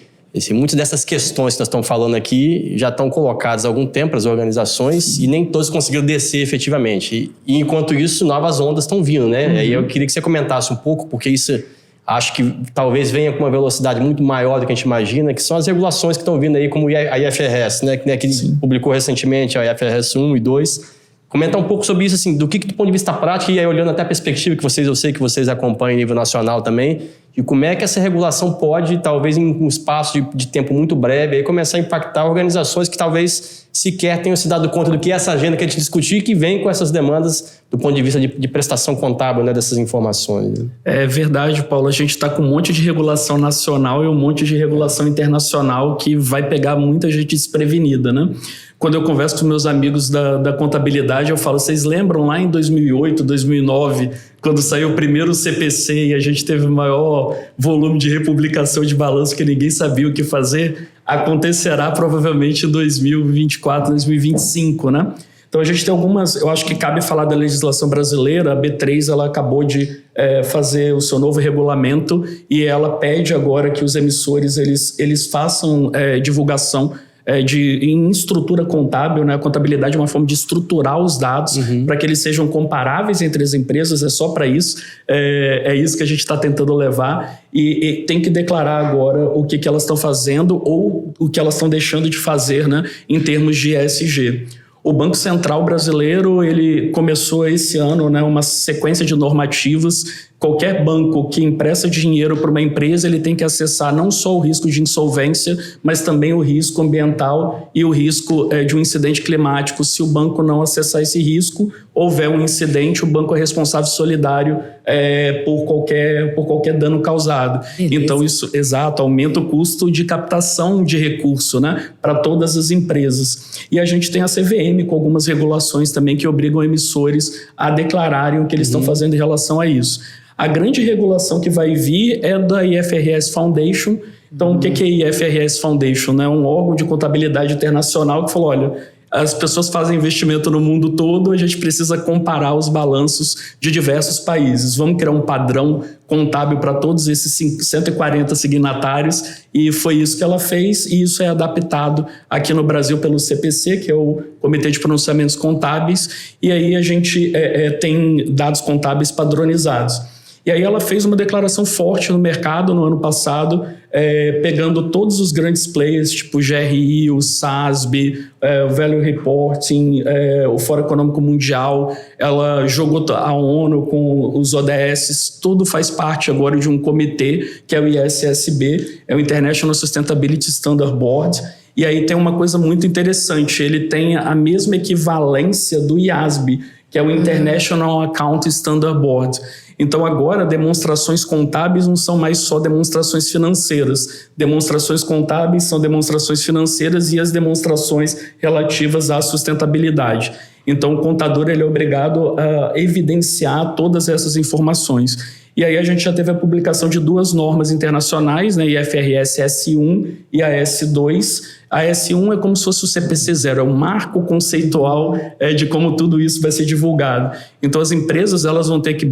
muitas dessas questões que nós estamos falando aqui já estão colocadas há algum tempo as organizações e nem todos conseguiram descer efetivamente. E enquanto isso, novas ondas estão vindo, né? E eu queria que você comentasse um pouco, porque isso acho que talvez venha com uma velocidade muito maior do que a gente imagina, que são as regulações que estão vindo aí, como a IFRS, né? Que publicou recentemente a IFRS 1 e 2. Comentar um pouco sobre isso, assim, do ponto de vista prático, e aí olhando até a perspectiva que eu sei que vocês acompanham em nível nacional também, de como é que essa regulação pode, talvez em um espaço de tempo muito breve, aí começar a impactar organizações que talvez sequer tenham se dado conta do que é essa agenda que a gente discutiu e que vem com essas demandas do ponto de vista de prestação contábil, né, dessas informações. É verdade, Paulo. A gente está com um monte de regulação nacional e um monte de regulação internacional que vai pegar muita gente desprevenida, né? Quando eu converso com meus amigos da contabilidade, eu falo, vocês lembram lá em 2008, 2009, quando saiu o primeiro CPC e a gente teve o maior volume de republicação de balanço que ninguém sabia o que fazer? Acontecerá provavelmente em 2024, 2025, né? Então a gente tem algumas, eu acho que cabe falar da legislação brasileira. A B3 ela acabou de fazer o seu novo regulamento e ela pede agora que os emissores eles façam divulgação em estrutura contábil, né? A contabilidade é uma forma de estruturar os dados para que eles sejam comparáveis entre as empresas, é só para isso, é isso que a gente está tentando levar e tem que declarar agora o que elas estão fazendo ou o que elas estão deixando de fazer, né? Em termos de ESG. O Banco Central brasileiro ele começou esse ano, né, uma sequência de normativas. Qualquer banco que empresta dinheiro para uma empresa, ele tem que acessar não só o risco de insolvência, mas também o risco ambiental e o risco de um incidente climático. Se o banco não acessar esse risco, houver um incidente, o banco é responsável solidário por qualquer dano causado. Beleza. Então isso, exato, aumenta o custo de captação de recurso, né, para todas as empresas. E a gente tem a CVM com algumas regulações também que obrigam emissores a declararem o que eles estão fazendo em relação a isso. A grande regulação que vai vir é da IFRS Foundation. Então, o que é a IFRS Foundation? É um órgão de contabilidade internacional que falou, olha, as pessoas fazem investimento no mundo todo, a gente precisa comparar os balanços de diversos países. Vamos criar um padrão contábil para todos esses 140 signatários e foi isso que ela fez e isso é adaptado aqui no Brasil pelo CPC, que é o Comitê de Pronunciamentos Contábeis, e aí a gente tem dados contábeis padronizados. E aí ela fez uma declaração forte no mercado no ano passado, pegando todos os grandes players, tipo o GRI, o SASB, o Value Reporting, o Fórum Econômico Mundial. Ela jogou a ONU com os ODS, tudo faz parte agora de um comitê, que é o ISSB, é o International Sustainability Standard Board. E aí tem uma coisa muito interessante, ele tem a mesma equivalência do IASB, que é o International Account Standard Board. Então agora demonstrações contábeis não são mais só demonstrações financeiras. Demonstrações contábeis são demonstrações financeiras e as demonstrações relativas à sustentabilidade. Então o contador ele é obrigado a evidenciar todas essas informações. E aí a gente já teve a publicação de duas normas internacionais, né, IFRS S1 e a S2. A S1 é como se fosse o CPC 0, é um marco conceitual de como tudo isso vai ser divulgado. Então as empresas elas vão ter que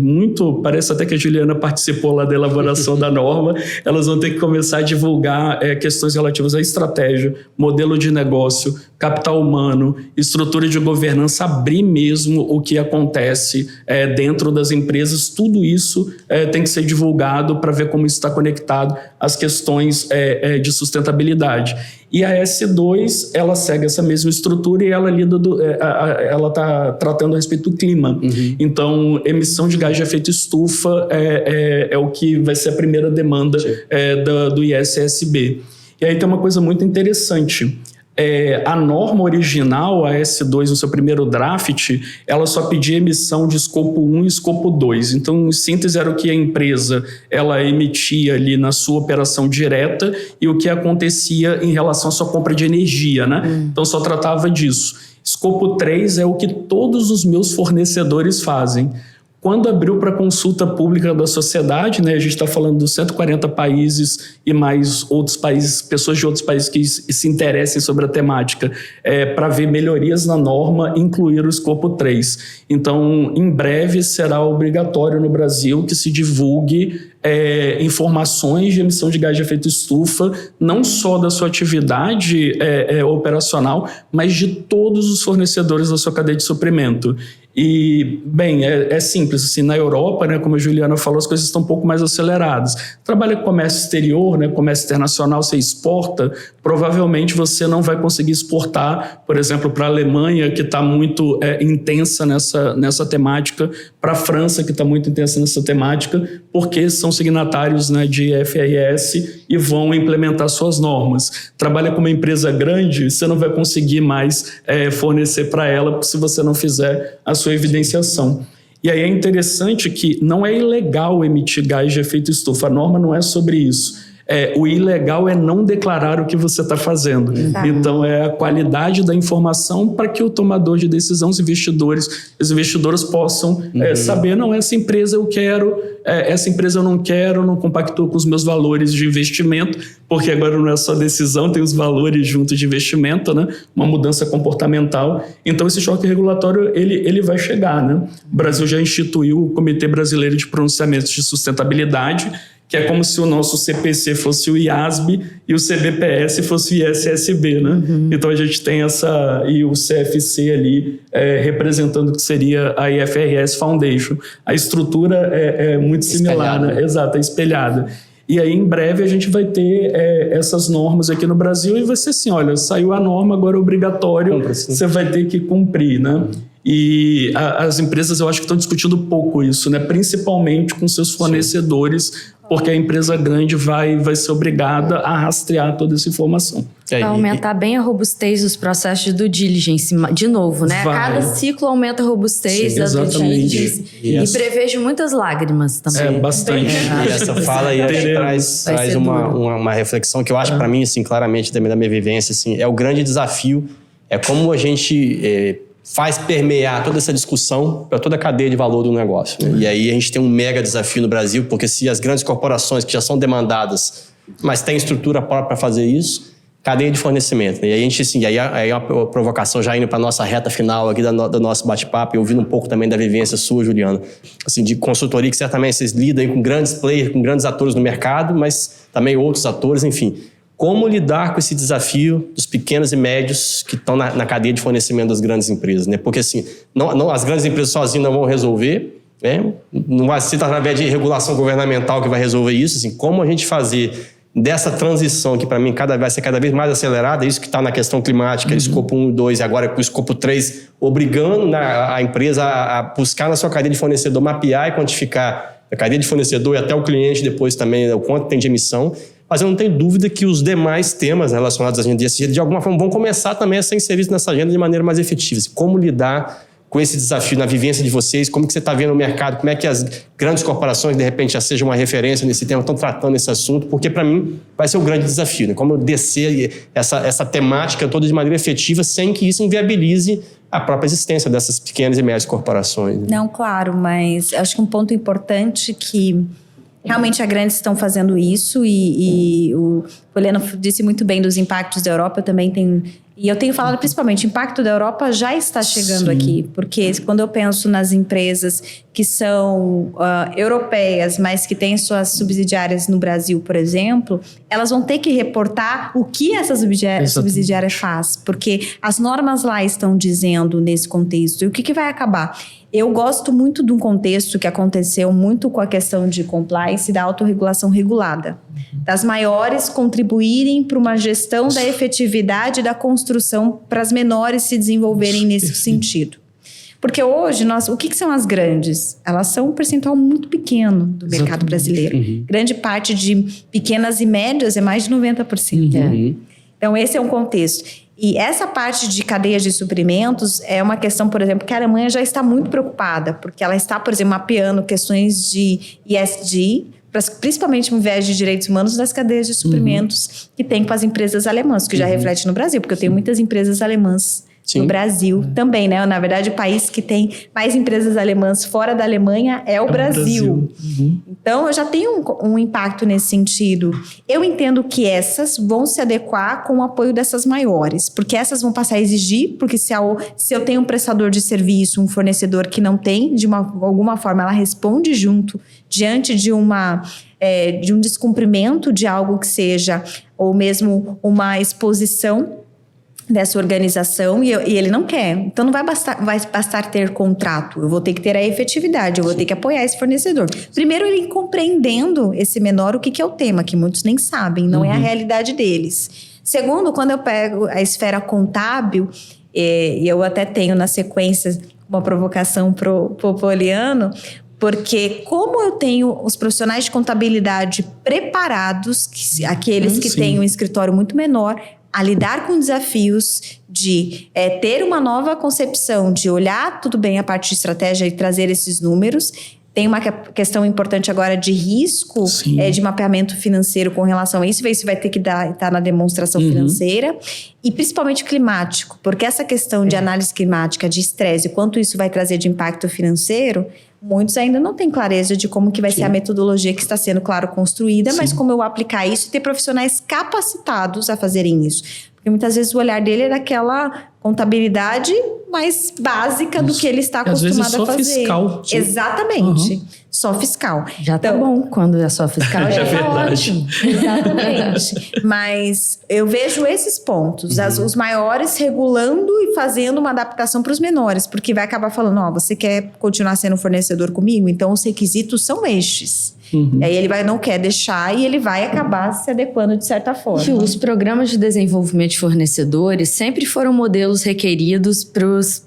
parece até que a Juliana participou lá da elaboração da norma, elas vão ter que começar a divulgar questões relativas à estratégia, modelo de negócio, capital humano, estrutura de governança, abrir mesmo o que acontece dentro das empresas, tudo isso tem que ser divulgado para ver como isso está conectado às questões de sustentabilidade. E a S2, ela segue essa mesma estrutura e ela está tratando a respeito do clima. Então, emissão de gás de efeito estufa é o que vai ser a primeira demanda do ISSB. E aí tem uma coisa muito interessante. A norma original, a S2, no seu primeiro draft, ela só pedia emissão de escopo 1 e escopo 2. Então, em síntese, era o que a empresa ela emitia ali na sua operação direta e o que acontecia em relação à sua compra de energia, né? Então, só tratava disso. Escopo 3 é o que todos os meus fornecedores fazem. Quando abriu para consulta pública da sociedade, né, a gente está falando dos 140 países e mais outros países, pessoas de outros países que se interessem sobre a temática, para ver melhorias na norma, incluir o escopo 3. Então, em breve será obrigatório no Brasil que se divulgue informações de emissão de gás de efeito estufa, não só da sua atividade operacional, mas de todos os fornecedores da sua cadeia de suprimento. E, bem, é simples, assim, na Europa, né, como a Juliana falou, as coisas estão um pouco mais aceleradas. Trabalha com comércio exterior, né, comércio internacional, você exporta, provavelmente você não vai conseguir exportar, por exemplo, para a Alemanha, que está muito intensa nessa temática, para a França, que está muito intensa nessa temática, porque são signatários, né, de FRS e vão implementar suas normas. Trabalha com uma empresa grande, você não vai conseguir mais fornecer para ela se você não fizer a sua evidenciação. E aí é interessante que não é ilegal emitir gás de efeito estufa, a norma não é sobre isso. O ilegal é não declarar o que você está fazendo. Então, é a qualidade da informação para que o tomador de decisão, os investidores possam saber, não, essa empresa eu quero, essa empresa eu não quero, não compactua com os meus valores de investimento, porque agora não é só decisão, tem os valores juntos de investimento, né? Uma mudança comportamental. Então, esse choque regulatório, ele vai chegar, né? O Brasil já instituiu o Comitê Brasileiro de Pronunciamentos de Sustentabilidade, que é como se o nosso CPC fosse o IASB e o CBPS fosse o ISSB, né? Então a gente tem e o CFC ali representando o que seria a IFRS Foundation. A estrutura é muito similar, né? Exato, é espelhada. E aí, em breve, a gente vai ter essas normas aqui no Brasil e vai ser assim, olha, saiu a norma, agora é obrigatório, você vai ter que cumprir, né? E as empresas, eu acho que estão discutindo pouco isso, né? Principalmente com seus fornecedores, porque a empresa grande vai ser obrigada a rastrear toda essa informação. Vai aumentar bem a robustez dos processos de due diligence, de novo, né? Cada ciclo aumenta a robustez da due diligence. E prevejo muitas lágrimas também. Bastante. E essa fala aí traz uma reflexão que eu acho, para mim, assim, claramente, também da minha vivência, assim, é o grande desafio, é como a gente faz permear toda essa discussão para toda a cadeia de valor do negócio, né? E aí a gente tem um mega desafio no Brasil, porque se as grandes corporações que já são demandadas, mas têm estrutura própria para fazer isso, cadeia de fornecimento, né? E a gente, assim, aí é uma provocação já indo para a nossa reta final aqui do nosso bate-papo, e ouvindo um pouco também da vivência sua, Juliana, assim, de consultoria, que certamente vocês lidam aí com grandes players, com grandes atores no mercado, mas também outros atores, enfim. Como lidar com esse desafio dos pequenos e médios que estão na cadeia de fornecimento das grandes empresas, né? Porque, assim, não, as grandes empresas sozinhas não vão resolver, né? Não vai ser através de regulação governamental que vai resolver isso. Assim, como a gente fazer dessa transição, que para mim vai ser cada vez mais acelerada, isso que está na questão climática, escopo 1 e 2, e agora com o escopo 3, obrigando a empresa a buscar na sua cadeia de fornecedor, mapear e quantificar a cadeia de fornecedor e até o cliente depois também, o quanto tem de emissão. Mas eu não tenho dúvida que os demais temas relacionados à agenda ESG, de alguma forma, vão começar também a ser inseridos nessa agenda de maneira mais efetiva. Como lidar com esse desafio na vivência de vocês? Como que você está vendo o mercado? Como é que as grandes corporações, de repente, já sejam uma referência nesse tema, estão tratando esse assunto? Porque, para mim, vai ser um grande desafio, né? Como eu descer essa temática toda de maneira efetiva sem que isso inviabilize a própria existência dessas pequenas e médias corporações, né? Não, claro, mas acho que um ponto importante que realmente as grandes estão fazendo isso e o Poliano disse muito bem dos impactos da Europa, eu também tenho... E eu tenho falado principalmente, o impacto da Europa já está chegando aqui, porque quando eu penso nas empresas que são europeias, mas que têm suas subsidiárias no Brasil, por exemplo, elas vão ter que reportar o que essa subsidiária faz, porque as normas lá estão dizendo nesse contexto. E o que vai acabar? Eu gosto muito de um contexto que aconteceu muito com a questão de compliance e da autorregulação regulada. Das maiores contribuírem para uma gestão da efetividade da construção para as menores se desenvolverem nesse sentido. Porque hoje, o que são as grandes? Elas são um percentual muito pequeno do mercado brasileiro. Grande parte de pequenas e médias é mais de 90%. Então, esse é um contexto. E essa parte de cadeias de suprimentos é uma questão, por exemplo, que a Alemanha já está muito preocupada, porque ela está, por exemplo, mapeando questões de ESG, principalmente no viés de direitos humanos das cadeias de suprimentos que tem com as empresas alemãs, que já reflete no Brasil, porque eu tenho muitas empresas alemãs no Brasil também, né? Na verdade, o país que tem mais empresas alemãs fora da Alemanha é o Brasil. Então, eu já tenho um impacto nesse sentido. Eu entendo que essas vão se adequar com o apoio dessas maiores, porque essas vão passar a exigir, porque se eu tenho um prestador de serviço, um fornecedor que não tem, de alguma forma ela responde junto, diante de um descumprimento de algo que seja, ou mesmo uma exposição dessa organização e ele não quer. Então não vai bastar ter contrato, eu vou ter que ter a efetividade, eu vou ter que apoiar esse fornecedor. Primeiro, ele compreendendo esse menor, o que é o tema, que muitos nem sabem, não é a realidade deles. Segundo, quando eu pego a esfera contábil, e eu até tenho na sequência uma provocação pro Poliano, porque como eu tenho os profissionais de contabilidade preparados, aqueles que têm um escritório muito menor, a lidar com desafios de ter uma nova concepção, de olhar tudo bem a parte de estratégia e trazer esses números. Tem uma questão importante agora de risco, de mapeamento financeiro com relação a isso. Isso vai ter que estar na demonstração financeira. E principalmente climático, porque essa questão de análise climática, de estresse, quanto isso vai trazer de impacto financeiro, muitos ainda não têm clareza de como que vai ser a metodologia que está sendo, claro, construída, mas como eu aplicar isso e ter profissionais capacitados a fazerem isso. Porque muitas vezes o olhar dele é daquela contabilidade mais básica do que ele está acostumado a fazer. Fiscal. Exatamente. Só fiscal. Já tá bom quando é só fiscal, já tá ótimo. Exatamente. Mas eu vejo esses pontos, os maiores regulando e fazendo uma adaptação para os menores, porque vai acabar falando, você quer continuar sendo fornecedor comigo? Então os requisitos são estes. E aí ele não quer deixar e ele vai acabar se adequando de certa forma. Os programas de desenvolvimento de fornecedores sempre foram modelos requeridos para os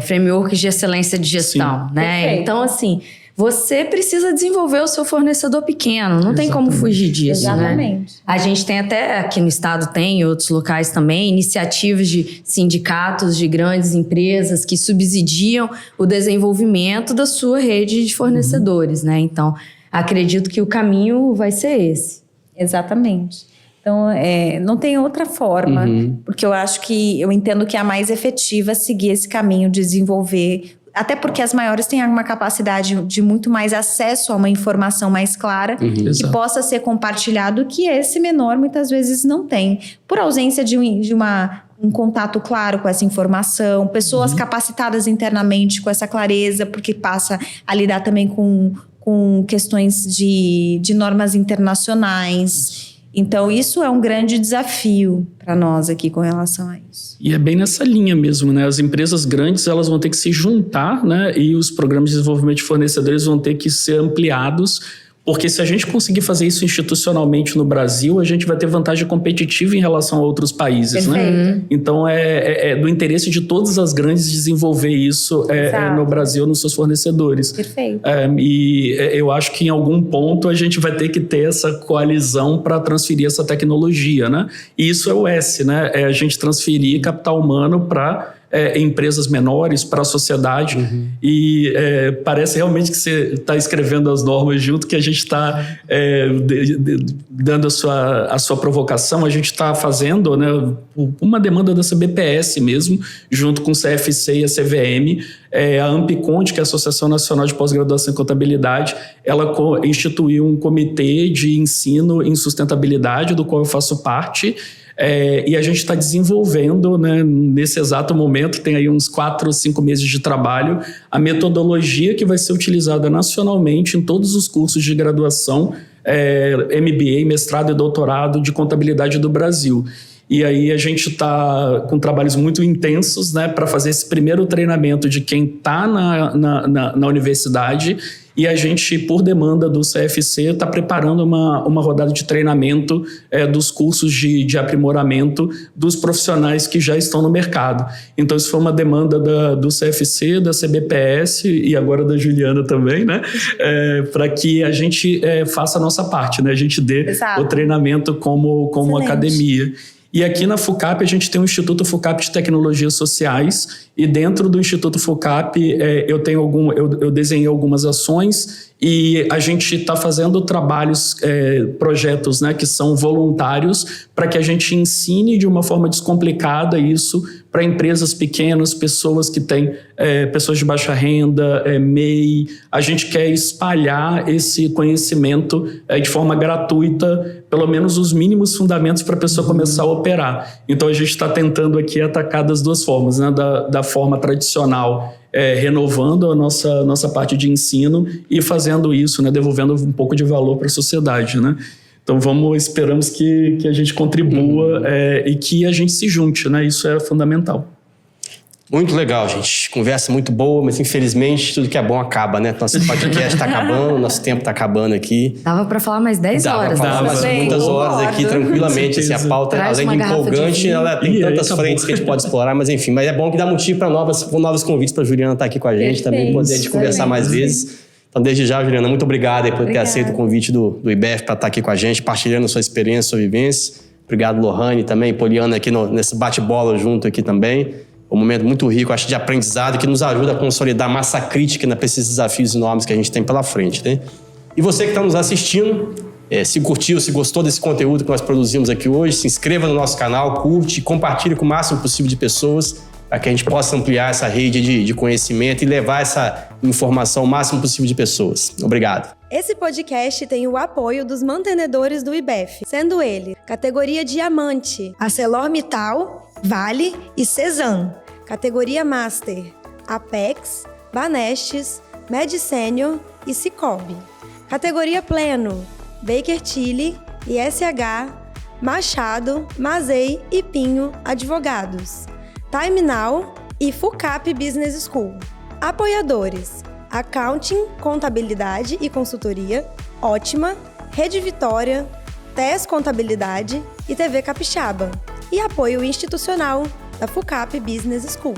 frameworks de excelência de gestão, né? Perfeito. Então, assim, você precisa desenvolver o seu fornecedor pequeno, não tem como fugir disso, Exatamente. né? A gente tem até, aqui no estado tem, em outros locais também, iniciativas de sindicatos de grandes empresas que subsidiam o desenvolvimento da sua rede de fornecedores, né? Então, acredito que o caminho vai ser esse. Exatamente. Então, não tem outra forma, porque eu entendo que é a mais efetiva seguir esse caminho de desenvolver, até porque as maiores têm uma capacidade de muito mais acesso a uma informação mais clara que possa ser compartilhado, que esse menor muitas vezes não tem, por ausência de um contato claro com essa informação, pessoas capacitadas internamente com essa clareza, porque passa a lidar também com questões de normas internacionais. Então, isso é um grande desafio para nós aqui com relação a isso. E é bem nessa linha mesmo, né? As empresas grandes, elas vão ter que se juntar, né? E os programas de desenvolvimento de fornecedores vão ter que ser ampliados, porque se a gente conseguir fazer isso institucionalmente no Brasil, a gente vai ter vantagem competitiva em relação a outros países, né? Então, é do interesse de todas as grandes desenvolver isso no Brasil, nos seus fornecedores. Perfeito. E eu acho que em algum ponto a gente vai ter que ter essa coalizão para transferir essa tecnologia, né? E isso é o S, né? É a gente transferir capital humano para empresas menores, para a sociedade. E parece realmente que você está escrevendo as normas junto, que a gente está dando a sua provocação. A gente está fazendo, né, uma demanda da CBPS mesmo, junto com o CFC e a CVM. A Ampconte, que é a Associação Nacional de Pós-Graduação em Contabilidade, ela instituiu um comitê de ensino em sustentabilidade, do qual eu faço parte. E a gente está desenvolvendo, né, nesse exato momento, tem aí uns 4 ou 5 meses de trabalho, a metodologia que vai ser utilizada nacionalmente em todos os cursos de graduação, MBA, mestrado e doutorado de contabilidade do Brasil. E aí a gente está com trabalhos muito intensos, né, para fazer esse primeiro treinamento de quem está na universidade. E a gente, por demanda do CFC, está preparando uma rodada de treinamento dos cursos de aprimoramento dos profissionais que já estão no mercado. Então, isso foi uma demanda do CFC, da CBPS e agora da Juliana também, né? Para que a gente faça a nossa parte, né? A gente dê o treinamento como academia. E aqui na FUCAP a gente tem o Instituto FUCAP de Tecnologias Sociais, e dentro do Instituto FUCAP eu desenhei algumas ações, e a gente está fazendo trabalhos, projetos, né, que são voluntários, para que a gente ensine de uma forma descomplicada isso para empresas pequenas, pessoas que têm, pessoas de baixa renda, MEI. A gente quer espalhar esse conhecimento de forma gratuita, pelo menos os mínimos fundamentos para a pessoa começar a operar. Então a gente está tentando aqui atacar das duas formas, né? Da forma tradicional, renovando a nossa parte de ensino, e fazendo isso, né? Devolvendo um pouco de valor para a sociedade, né? Então esperamos que a gente contribua e que a gente se junte, né? Isso é fundamental. Muito legal, gente. Conversa muito boa, mas infelizmente tudo que é bom acaba, né? Nosso podcast está acabando, nosso tempo está acabando aqui. Dava para falar mais 10 horas. Dava para falar muitas horas aqui, tranquilamente. Assim, a pauta, além de empolgante, ela tem tantas frentes que a gente pode explorar, mas enfim. Mas é bom que dá motivo para novos convites para a Juliana estar aqui com a gente, também poder a gente conversar mais vezes. Então, desde já, Juliana, muito obrigado aí por ter aceito o convite do IBEF para estar aqui com a gente, partilhando sua experiência, sua vivência. Obrigado, Lohane, também, Poliana aqui nesse bate-bola junto aqui também. Um momento muito rico, acho, de aprendizado que nos ajuda a consolidar massa crítica para esses desafios enormes que a gente tem pela frente, né? E você que está nos assistindo, se curtiu, se gostou desse conteúdo que nós produzimos aqui hoje, se inscreva no nosso canal, curte e compartilhe com o máximo possível de pessoas para que a gente possa ampliar essa rede de conhecimento e levar essa informação ao máximo possível de pessoas. Obrigado. Esse podcast tem o apoio dos mantenedores do IBEF, sendo ele categoria Diamante, ArcelorMittal, Vale e Cezan. Categoria Master, Apex, Banestes, Med Senior e Cicobi. Categoria Pleno, Baker Tilly e SH, Machado, Mazei e Pinho Advogados. Time Now e FUCAP Business School. Apoiadores: Accounting, Contabilidade e Consultoria, Ótima, Rede Vitória, TES Contabilidade e TV Capixaba. E apoio institucional da FUCAP Business School.